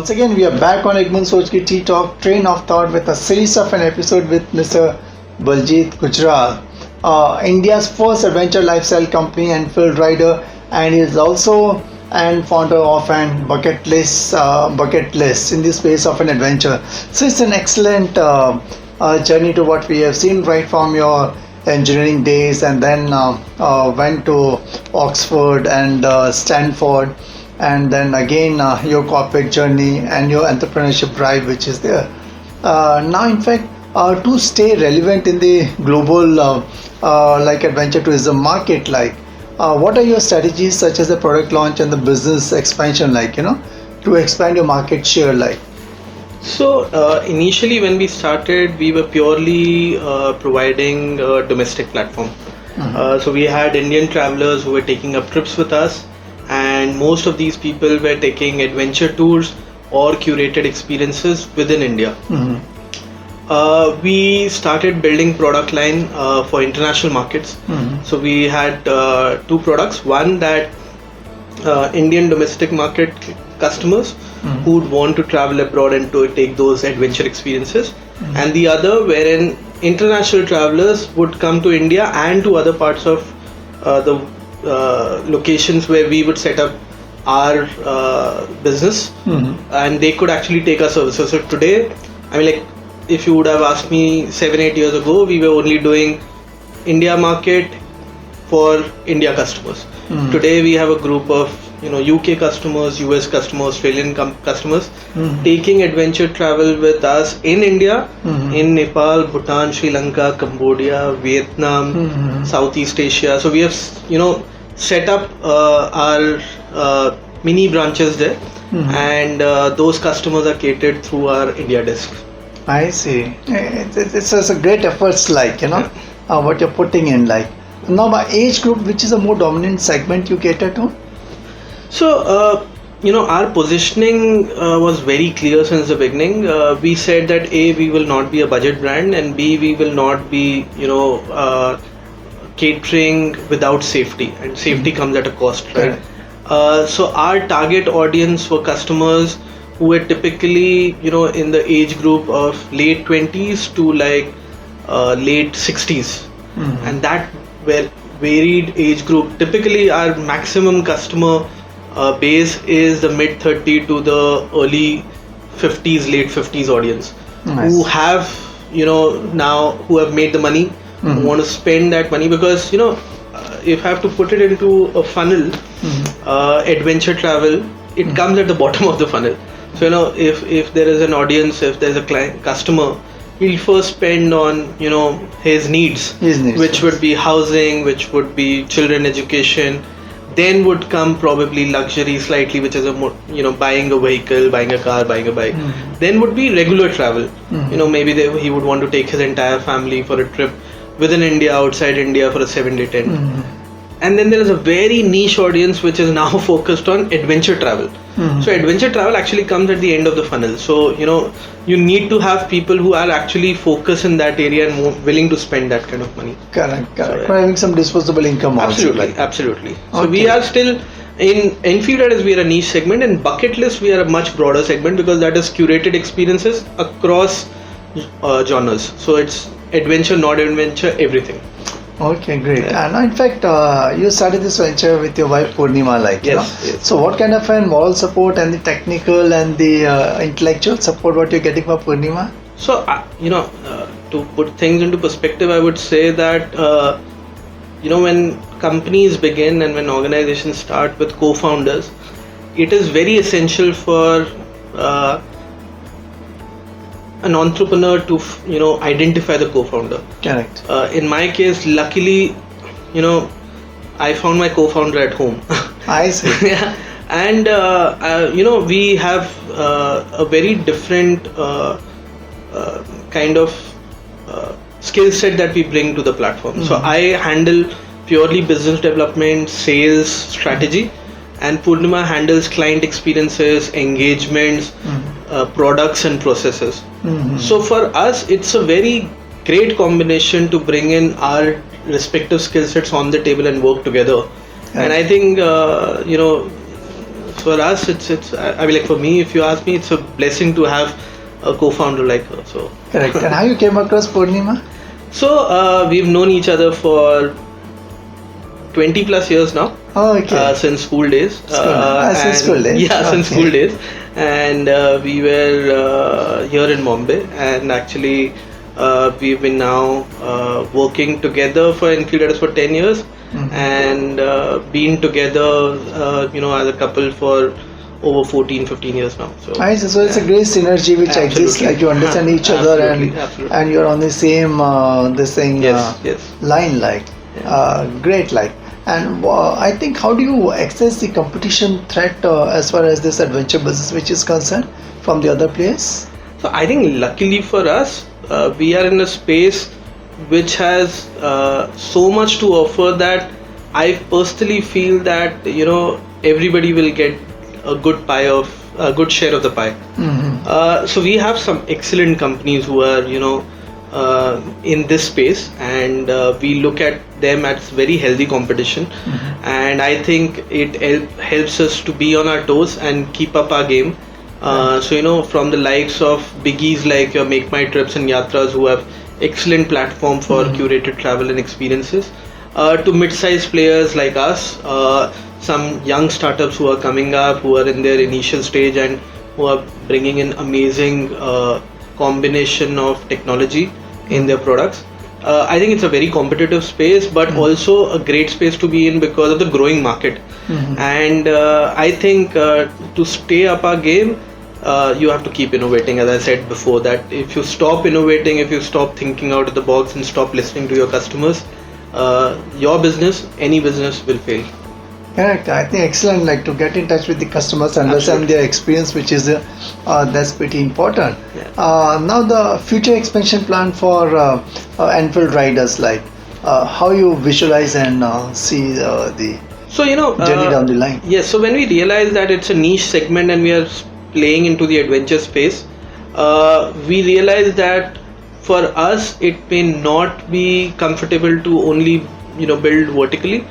once again we are back on Boond Soch ki Tea Talk Train of Thought with a series of an episode with Mr. Baljeet Gujral, India's first adventure lifestyle company, Enfield rider, and he is also and founder of an bucket list in the space of an adventure. So it's an excellent journey to what we have seen right from your engineering days, and then went to Oxford and Stanford, and then again your corporate journey and your entrepreneurship drive which is there. Now in fact, to stay relevant in the global like adventure tourism market, like what are your strategies such as the product launch and the business expansion, like to expand your market share, like? So initially when we started, we were purely providing a domestic platform. So we had Indian travelers who were taking up trips with us, and most of these people were taking adventure tours or curated experiences within India. We started building product line for international markets. So we had two products. One that Indian domestic market customers who would want to travel abroad and to take those adventure experiences, and the other wherein international travelers would come to India and to other parts of the locations where we would set up our business, and they could actually take our services. So today, I mean, like, if you would have asked me 7-8 years ago, we were only doing India market for India customers. Today we have a group of UK customers, US customers, Australian customers taking adventure travel with us in India, in Nepal, Bhutan, Sri Lanka, Cambodia, Vietnam, Southeast Asia. So we have set up our mini branches there, and those customers are catered through our India desk. I see. It's a great efforts, like what you're putting in, like. Now by age group, which is a more dominant segment you cater to? So our positioning was very clear since the beginning. We said that A, we will not be a budget brand, and B, we will not be catering without safety, and safety comes at a cost, right? So our target audience were customers who were typically in the age group of late 20s to like late 60s, and that were varied age group. Typically our maximum customer base is the mid 30 to the early 50s, late 50s audience. Nice. Who have now who have made the money, who want to spend that money, because if I have to put it into a funnel, adventure travel, it comes at the bottom of the funnel. So if there is an audience, if there's a customer, he'll first spend on his needs, which would be housing, which would be children education. Then would come probably luxury slightly, which is a more, buying a vehicle, buying a car, buying a bike. Then would be regular travel. Maybe he would want to take his entire family for a trip within India, outside India for a 7-day tent. And then there is a very niche audience which is now focused on adventure travel. So adventure travel actually comes at the end of the funnel. So you need to have people who are actually focused in that area and more willing to spend that kind of money. Correct. So, having some disposable income absolutely, also. Absolutely. Okay. So we are still in Enfield, as we are a niche segment. In bucket list, we are a much broader segment, because that is curated experiences across genres. So it's adventure, not adventure, everything. Okay, great. And in fact, you started this venture with your wife Purnima, like, yes. So what kind of an moral support and the technical and the intellectual support what you're getting from Purnima? So to put things into perspective, I would say that when companies begin and when organizations start with co-founders, it is very essential for an entrepreneur to identify the co-founder. Correct. In my case, luckily, I found my co-founder at home. I see. Yeah. And we have a very different kind of skill set that we bring to the platform. So I handle purely business development, sales, strategy, and Purnima handles client experiences, engagements, products and processes. So for us, it's a very great combination to bring in our respective skill sets on the table and work together. And I think for us, it's I mean, like for me, if you ask me, it's a blessing to have a co-founder like her. So Correct. And how you came across Purnima? so we've known each other for 20 plus years now. Oh, okay. Since school days. Since school days? Yeah, since Okay. school days. And we were here in Bombay, and actually we've been now working together for Enfield for 10 years, and been together, as a couple for over 14-15 years now. So I see. So it's a great synergy which Absolutely. exists, like you understand each other, Absolutely, and absolutely. and you're on the same this thing Yes. line, like great, like. And I think, how do you access the competition threat as far as this adventure business which is concerned from the other players? So I think luckily for us, we are in a space which has so much to offer that I personally feel that everybody will get a good share of the pie. So we have some excellent companies who are in this space, and we look at them as very healthy competition, and I think it helps us to be on our toes and keep up our game. So from the likes of biggies like your Make My Trips and Yatras, who have excellent platform for curated travel and experiences, to mid-sized players like us, some young startups who are coming up, who are in their initial stage and who are bringing in amazing combination of technology in their products. I think it's a very competitive space, but also a great space to be in because of the growing market. And I think to stay up our game, you have to keep innovating. As I said before, that if you stop innovating, if you stop thinking out of the box and stop listening to your customers, your business, any business will fail. Correct. I think excellent. Like to get in touch with the customers, understand Absolutely. their experience, which is that's pretty important. Yeah. Now the future expansion plan for Enfield riders, like how you visualize and see the So journey down the line. Yes. So when we realize that it's a niche segment and we are playing into the adventure space, we realize that for us it may not be comfortable to only build vertically.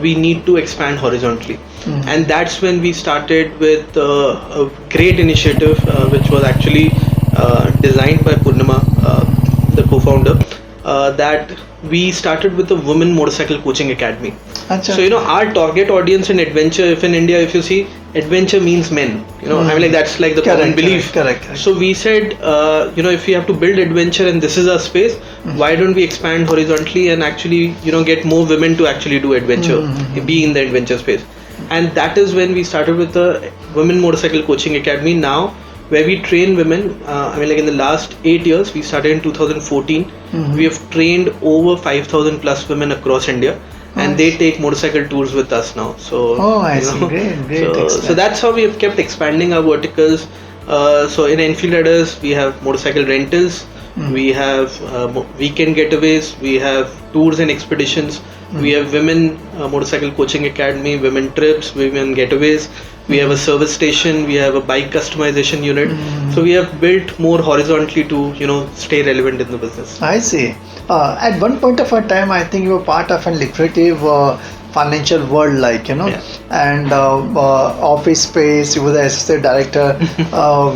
We need to expand horizontally, and that's when we started with a great initiative which was actually designed by Purnima, the co-founder, that we started with a women motorcycle coaching academy. Achha. So our target audience in adventure, if in India, if you see, adventure means men. I mean, like that's like the common belief. Correct. So we said, if we have to build adventure and this is our space, why don't we expand horizontally and actually, get more women to actually do adventure, be in the adventure space. And that is when we started with the Women Motorcycle Coaching Academy now, where we train women. I mean, like in the last 8 years, we started in 2014. We have trained over 5,000 plus women across India. And they take motorcycle tours with us now. So I see. Great. So that's how we have kept expanding our verticals. So in Enfield Riders, we have motorcycle rentals, we have weekend getaways, we have tours and expeditions, we have women motorcycle coaching academy, women trips, women getaways, we have a service station, we have a bike customization unit. So we have built more horizontally to stay relevant in the business. I see. At one point of a time, I think you were part of a lucrative financial world, like Yeah. and office space. You were the associate director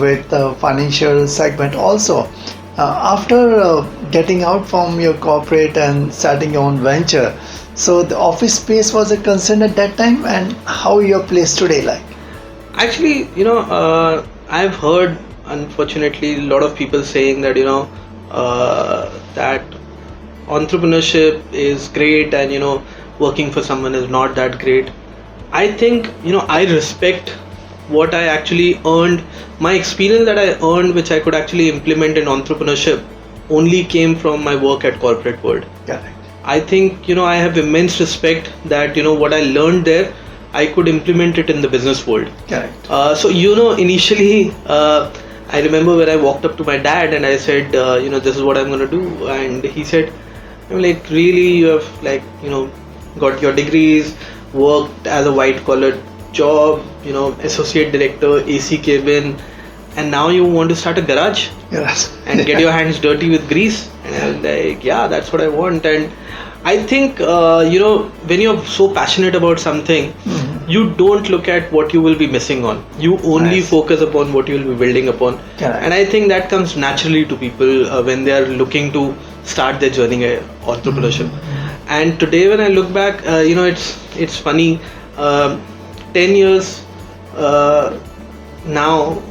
with financial segment also. After getting out from your corporate and starting your own venture, so the office space was a concern at that time, and how your place today like? Actually, I've heard, unfortunately, a lot of people saying that that entrepreneurship is great and working for someone is not that great. I think I respect what I actually earned. My experience that I earned, which I could actually implement in entrepreneurship, only came from my work at corporate world. Correct. I think I have immense respect that what I learned there, I could implement it in the business world. Correct. So initially I remember when I walked up to my dad and I said this is what I'm going to do, and he said, I'm like, really, you have got your degrees, worked as a white collar job, associate director, AC cabin, and now you want to start a garage Yes. and get your hands dirty with grease? And I was like, yeah, that's what I want. And I think when you're so passionate about something, you don't look at what you will be missing on. You only Nice. focus upon what you will be building upon. Correct. And I think that comes naturally to people when they are looking to start their journey in entrepreneurship. And today, when I look back, it's funny. 10 years now,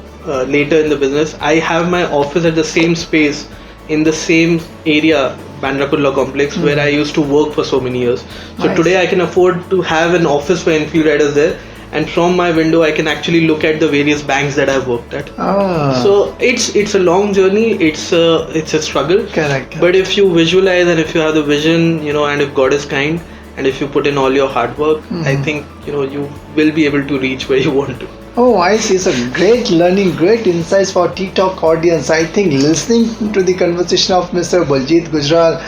later in the business, I have my office at the same space in the same area, Bandrakulla complex, where I used to work for so many years. So Nice. today I can afford to have an office for Enfield riders there, and from my window I can actually look at the various banks that I've worked at. Ah. So it's a long journey. It's a struggle. Correct. But if you visualize and if you have the vision, and if God is kind, and if you put in all your hard work, I think you will be able to reach where you want to. Oh, I see. So great learning, great insights for ttalk audience. I think listening to the conversation of Mr. Baljeet Gujral,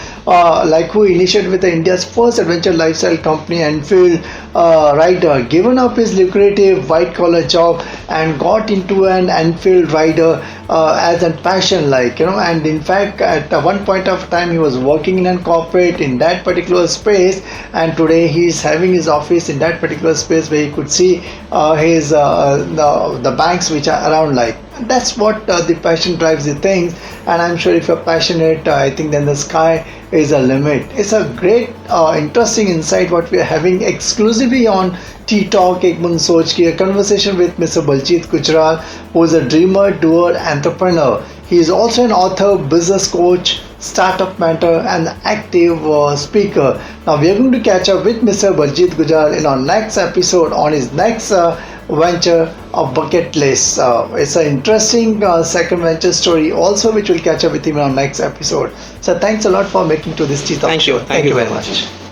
who initiated with India's first adventure lifestyle company, Enfield rider, given up his lucrative white-collar job and got into an Enfield rider as a passion, and in fact, at one point of time, he was working in a corporate in that particular space, and today he is having his office in that particular space where he could see his the banks which are around. That's what the passion drives the things, and I'm sure if you're passionate, I think then the sky is a limit. It's a great interesting insight what we are having exclusively on ttalk ek Boond Soch ki, a conversation with Mr. Baljeet Gujral, who is a dreamer, doer, entrepreneur. He is also an author, business coach, startup mentor, and active speaker. Now we are going to catch up with Mr. Baljeet Gujral in our next episode on his next venture of bucket list. It's an interesting second venture story also, which we'll catch up with him in our next episode. So thanks a lot for making to this ttalk Thank you. show. Thank you very much.